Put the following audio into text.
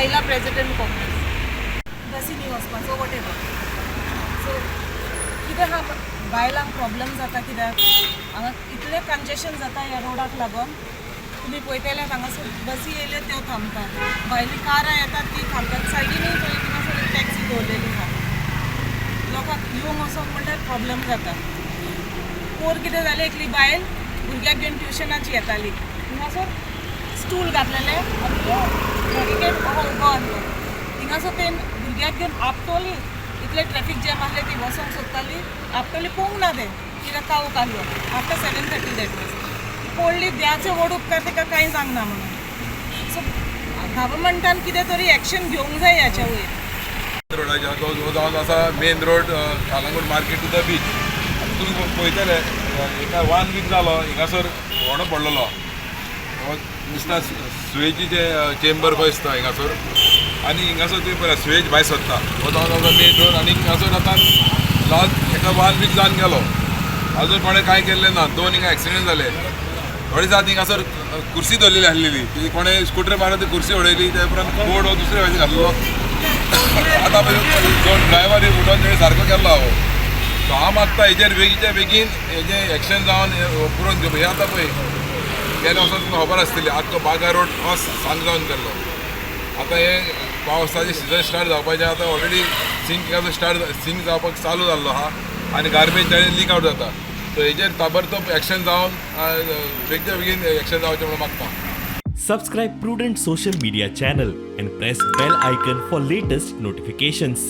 पहिला प्रेसिडेंट काँग्रेस बसींनी वचपाचो whatever. So कितें हा बायलांक प्रॉब्लेम जाता कित्याक हांगा इतलें कंजेशन जाता ह्या रोडाक लागून. तुमी पळयतले हांगासर बसी येयले त्यो थांबतात, भायली कारां येतात ती थांबतात. सायडीनूय पळय थिंगासर टॅक्सी दवरलेली आहा. लोकांक येवंक वचोंक म्हणल्यार प्रॉब्लेम जाता. पोर कितें जालें एकली बायल भुरग्याक घेवन ट्युशनाची येताली, थिंगासर स्टूल घातलेले आनी तो बॅरिकेड उबो आहलो. थिंगासर तें भुरग्याक घेवन आपटोली. इतले ट्रॅफिक जॅम आहले ती वचोंक सोदताली, आपटोली पळोवंक ना तें कित्याक कावूक आहलो. आफ्टर 7:30 दॅट वॉज पडली. देवाचे व्हड उपकार ताका कांय सांगना म्हणून. सो गव्हर्मेंटान कितें तरी एक्शन घेवंक जाय ह्याच्या वयर. रोडाच्या जो जावन आसा main road Calangute market to the beach. तुमी पळयतले एका 1 वीक जालो हिंगासर व्हडो पडलेलो. दिसता सुवेजी जे चेंबर खंय दिसता हिंगासर, आनी हिंगासर तुमी पळय सुवेज भायर सरता हो जावन आसा मेन रोड. आनी हिंगासर आतां लास्ट एका 1 वीक जावन गेलो आजून कोणें कांय केल्लें ना. 2 हिंगा एक्सिडेंट जाले. थोडे जात हिंगासर कुर्सी दवरलेली आसलेली, ती कोणें स्कूटर मारून ती कुर्सी उडयली. ते उपरांत बोर्ड हो दुसरे वेळी घातलो. आतां जो ड्रायव्हर उठोवन तेणी सारको केल्लो हांव. सो हांव मागता हेजेर बेगीच्या बेगीन हेजें एक्शन जावन पुरोवन घेवप. हें आतां पळय गेल्या वर्सा तुमकां खबर आसतली आख्खो बागा रोड हो सांग जावन गेल्लो. आतां हें पावसाचें सिजन स्टार्ट जावपाचें आतां ऑलरेडी सिंक जावपाक चालू जाल्लो आहा आनी गार्बेज लीक आवट जाता. सो हेजेर ताबडतोब एक्शन जावन बेगीच्या बेगीन एक्शन जावचें म्हणून मागता. Subscribe Prudent social media channel and press bell icon for latest notifications.